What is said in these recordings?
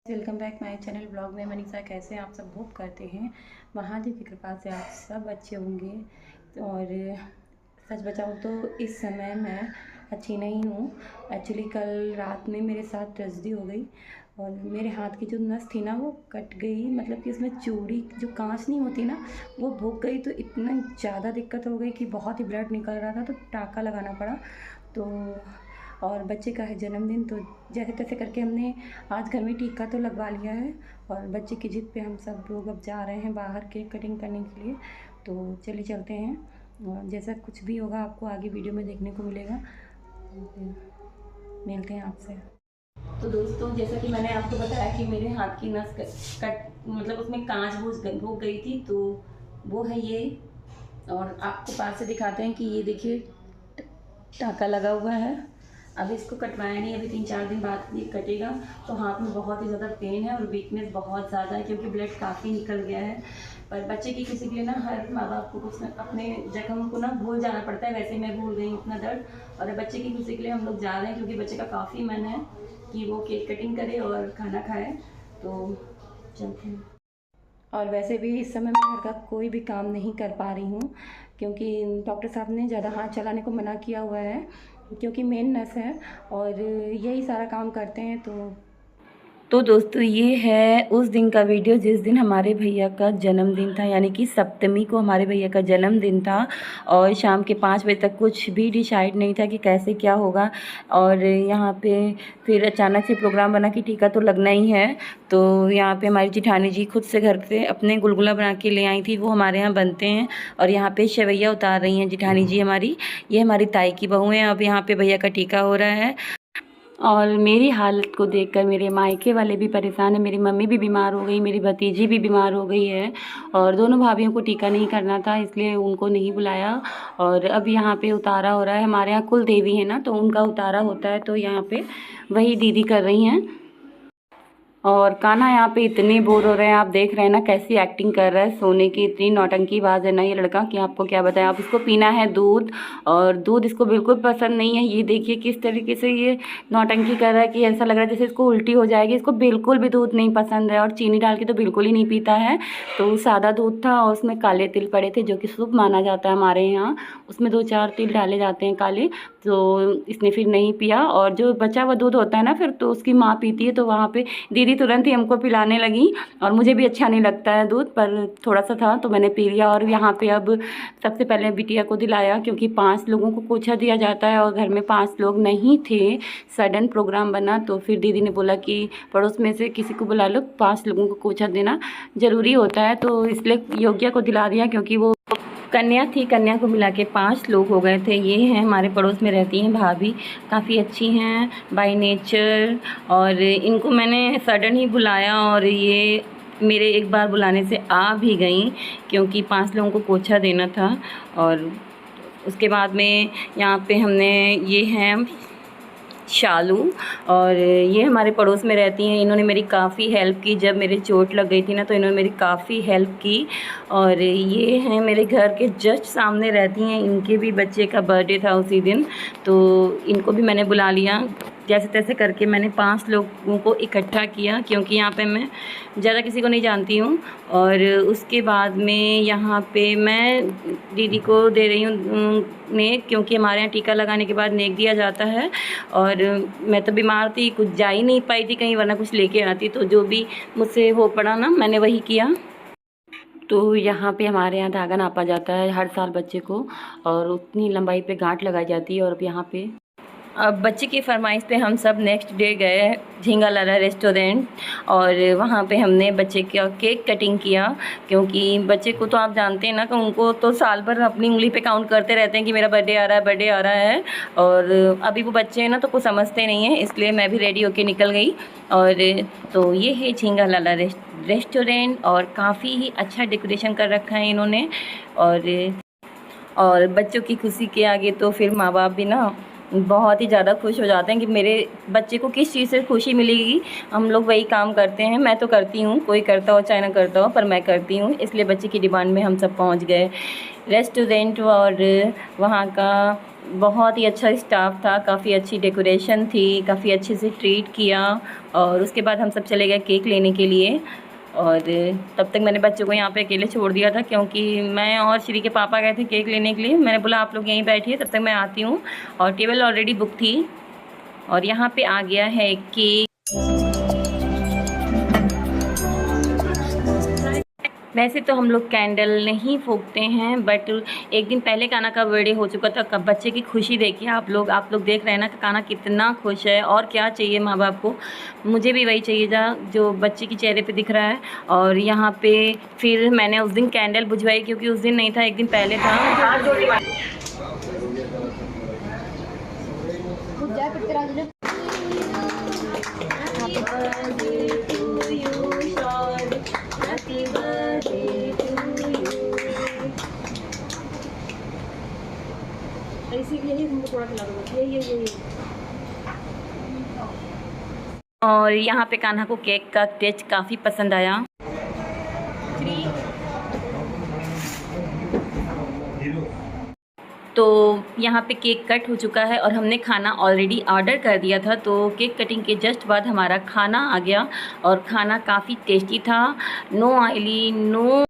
Welcome back my channel blog में मनीषा। कैसे आप सब होप करते हैं महादेव की कृपा से आप सब अच्छे होंगे। और सच बताऊं तो इस समय मैं अच्छी नहीं हूँ। एक्चुअली कल रात में मेरे साथ ट्रेजेडी हो गई और मेरे हाथ की जो नस थी ना वो कट गई। मतलब कि उसमें चूड़ी जो कांच नहीं होती ना वो भुक गई, तो इतना ज़्यादा दिक्कत हो गई कि बहुत ही ब्लड निकल रहा था, तो टाँका लगाना पड़ा। तो और बच्चे का है जन्मदिन, तो जैसे तैसे करके हमने आज घर में टीका तो लगवा लिया है। और बच्चे की जिद पे हम सब लोग अब जा रहे हैं बाहर केक कटिंग करने के लिए। तो चलिए चलते हैं, और जैसा कुछ भी होगा आपको आगे वीडियो में देखने को मिलेगा। मिलते हैं आपसे। तो दोस्तों, जैसा कि मैंने आपको बताया कि मेरे हाथ की नस कट मतलब उसमें कांच हो गई थी, तो वो है ये। और आपको पास से दिखाते हैं कि ये देखिए टाँका लगा हुआ है। अभी इसको कटवाया नहीं, अभी 3-4 दिन बाद ये कटेगा। तो हाथ में बहुत ही ज़्यादा पेन है और वीकनेस बहुत ज़्यादा है, क्योंकि ब्लड काफ़ी निकल गया है। पर बच्चे की खुशी के लिए ना हर माँ बाप को कुछ अपने जख्म को ना भूल जाना पड़ता है। वैसे मैं भूल गई इतना दर्द, और बच्चे की खुशी के लिए हम लोग जा रहे हैं, क्योंकि बच्चे का काफ़ी मन है कि वो केक कटिंग करे और खाना खाए। तो चलते हैं। और वैसे भी इस समय मैं घर का कोई भी काम नहीं कर पा रही हूँ, क्योंकि डॉक्टर साहब ने ज़्यादा हाथ चलाने को मना किया हुआ है, क्योंकि मेन नस है और यही सारा काम करते हैं। तो दोस्तों, ये है उस दिन का वीडियो जिस दिन हमारे भैया का जन्मदिन था, यानी कि सप्तमी को हमारे भैया का जन्मदिन था। और शाम के 5 बजे तक कुछ भी डिसाइड नहीं था कि कैसे क्या होगा। और यहाँ पे फिर अचानक से प्रोग्राम बना कि टीका तो लगना ही है। तो यहाँ पे हमारी जिठानी जी खुद से घर से अपने गुलगुला बना के ले आई थी, वो हमारे यहाँ बनते हैं। और यहाँ पे सेवैया उतार रही हैं जिठानी जी हमारी, ये हमारी ताई की बहू हैं। अब यहाँ पे भैया का टीका हो रहा है। और मेरी हालत को देखकर मेरे मायके वाले भी परेशान हैं। मेरी मम्मी भी बीमार हो गई, मेरी भतीजी भी बीमार हो गई है, और दोनों भाभियों को टीका नहीं करना था, इसलिए उनको नहीं बुलाया। और अब यहाँ पे उतारा हो रहा है। हमारे यहाँ कुल देवी है ना, तो उनका उतारा होता है, तो यहाँ पे वही दीदी कर रही हैं। और कान्हा यहाँ पे इतने बोर हो रहे हैं, आप देख रहे हैं ना कैसी एक्टिंग कर रहा है। सोने की इतनी नौटंकी बाज है ना ये लड़का कि आपको क्या बताएं। आप इसको पीना है दूध, और दूध इसको बिल्कुल पसंद नहीं है। ये देखिए किस तरीके से ये नौटंकी कर रहा है कि ऐसा लग रहा है जैसे इसको उल्टी हो जाएगी। इसको बिल्कुल भी दूध नहीं पसंद है, और चीनी डाल के तो बिल्कुल ही नहीं पीता है। तो सादा दूध था और उसमें काले तिल पड़े थे, जो कि शुभ माना जाता है हमारे यहाँ। उसमें 2-4 तिल डाले जाते हैं काले। तो इसने फिर नहीं पिया, और जो बचा हुआ दूध होता है ना फिर तो उसकी माँ पीती है। तो वहाँ पे दीदी तुरंत ही हमको पिलाने लगी, और मुझे भी अच्छा नहीं लगता है दूध, पर थोड़ा सा था तो मैंने पी लिया। और यहाँ पे अब सबसे पहले बिटिया को दिलाया, क्योंकि 5 लोगों को कोछा दिया जाता है, और घर में 5 लोग नहीं थे। सडन प्रोग्राम बना, तो फिर दीदी ने बोला कि पड़ोस में से किसी को बुला लो, 5 लोगों को कोछा देना ज़रूरी होता है। तो इसलिए योग्या को दिला दिया, क्योंकि वो कन्या थी। कन्या को मिला के 5 लोग हो गए थे। ये हैं हमारे पड़ोस में रहती हैं भाभी, काफ़ी अच्छी हैं बाय नेचर। और इनको मैंने सडन ही बुलाया, और ये मेरे एक बार बुलाने से आ भी गई, क्योंकि 5 लोगों को कोछा देना था। और उसके बाद में यहाँ पे हमने, ये हैं शालू, और ये हमारे पड़ोस में रहती हैं। इन्होंने मेरी काफ़ी हेल्प की, जब मेरे चोट लग गई थी ना तो इन्होंने मेरी काफ़ी हेल्प की। और ये हैं मेरे घर के जस्ट सामने रहती हैं। इनके भी बच्चे का बर्थडे था उसी दिन, तो इनको भी मैंने बुला लिया। जैसे तैसे करके मैंने 5 लोगों को इकट्ठा किया, क्योंकि यहाँ पे मैं ज़्यादा किसी को नहीं जानती हूँ। और उसके बाद में यहाँ पे मैं दीदी को दे रही हूँ नेक, क्योंकि हमारे यहाँ टीका लगाने के बाद नेक दिया जाता है। और मैं तो बीमार थी, कुछ जा ही नहीं पाई थी कहीं, वरना कुछ लेके आती। तो जो भी मुझसे हो पड़ा ना मैंने वही किया। तो यहाँ पे हमारे यहाँ धागा नापा जाता है हर साल बच्चे को, और उतनी लंबाई पे गांठ लगाई जाती है। और अब यहाँ पे अब बच्चे की फरमाइश पे हम सब नेक्स्ट डे गए झींगा लाला रेस्टोरेंट, और वहाँ पे हमने बच्चे का केक कटिंग किया। क्योंकि बच्चे को तो आप जानते हैं ना कि उनको तो साल भर अपनी उंगली पे काउंट करते रहते हैं कि मेरा बर्थडे आ रहा है, बर्थडे आ रहा है। और अभी वो बच्चे हैं ना तो कुछ समझते नहीं हैं, इसलिए मैं भी रेडी होके निकल गई। और तो ये है झींगा लाला रेस्टोरेंट, और काफ़ी ही अच्छा डेकोरेशन कर रखा है इन्होंने। और बच्चों की खुशी के आगे तो फिर माँ बाप भी ना बहुत ही ज़्यादा खुश हो जाते हैं कि मेरे बच्चे को किस चीज़ से खुशी मिलेगी, हम लोग वही काम करते हैं। मैं तो करती हूँ, कोई करता हो चाहे ना करता हो, पर मैं करती हूँ। इसलिए बच्चे की डिमांड में हम सब पहुँच गए रेस्टोरेंट। और वहाँ का बहुत ही अच्छा स्टाफ था, काफ़ी अच्छी डेकोरेशन थी, काफ़ी अच्छे से ट्रीट किया। और उसके बाद हम सब चले गए केक लेने के लिए। और तब तक मैंने बच्चों को यहाँ पे अकेले छोड़ दिया था, क्योंकि मैं और श्री के पापा गए थे केक लेने के लिए। मैंने बोला आप लोग यहीं बैठिए, तब तक मैं आती हूँ। और टेबल ऑलरेडी बुक थी और यहाँ पे आ गया है केक। वैसे तो हम लोग कैंडल नहीं फूंकते हैं, बट एक दिन पहले कान्हा का बर्थडे हो चुका था। कब बच्चे की खुशी देखिए आप लोग देख रहे हैं ना कि कान्हा कितना खुश है। और क्या चाहिए माँ बाप को, मुझे भी वही चाहिए था जो बच्चे के चेहरे पे दिख रहा है। और यहाँ पे फिर मैंने उस दिन कैंडल बुझवाई, क्योंकि उस दिन नहीं था, एक दिन पहले था। और यहाँ पे कान्हा को केक का टेस्ट काफ़ी पसंद आया। तो यहाँ पे केक कट हो चुका है और हमने खाना ऑलरेडी ऑर्डर कर दिया था। तो केक कटिंग के जस्ट बाद हमारा खाना आ गया और खाना काफ़ी टेस्टी था, नो ऑयली, नो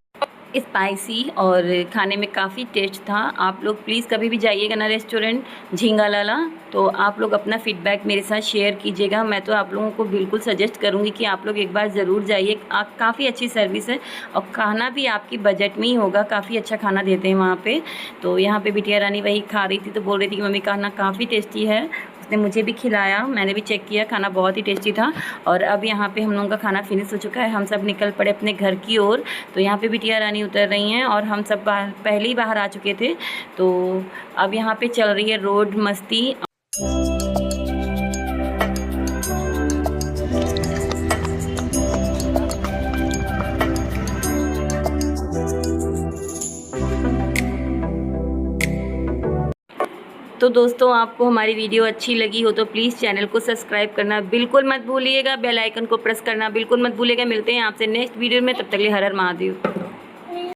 स्पाइसी, और खाने में काफ़ी टेस्ट था। आप लोग प्लीज़ कभी भी जाइएगा ना रेस्टोरेंट झींगा लाला, तो आप लोग अपना फ़ीडबैक मेरे साथ शेयर कीजिएगा। मैं तो आप लोगों को बिल्कुल सजेस्ट करूँगी कि आप लोग एक बार ज़रूर जाइए। काफ़ी अच्छी सर्विस है और खाना भी आपकी बजट में ही होगा, काफ़ी अच्छा खाना देते हैं वहाँ पे। तो यहाँ पे बिटिया रानी वही खा रही थी, तो बोल रही थी कि मम्मी खाना काफ़ी टेस्टी है। उसने मुझे भी खिलाया, मैंने भी चेक किया, खाना बहुत ही टेस्टी था। और अब यहाँ पे हम लोगों का खाना फिनिश हो चुका है, हम सब निकल पड़े अपने घर की ओर। तो यहाँ पे बिटिया रानी उतर रही हैं और हम सब पहले ही बाहर आ चुके थे। तो अब यहाँ पे चल रही है रोड मस्ती। तो दोस्तों, आपको हमारी वीडियो अच्छी लगी हो तो प्लीज़ चैनल को सब्सक्राइब करना बिल्कुल मत भूलिएगा, बेल आइकन को प्रेस करना बिल्कुल मत भूलिएगा। मिलते हैं आपसे नेक्स्ट वीडियो में, तब तक के लिए हर हर महादेव।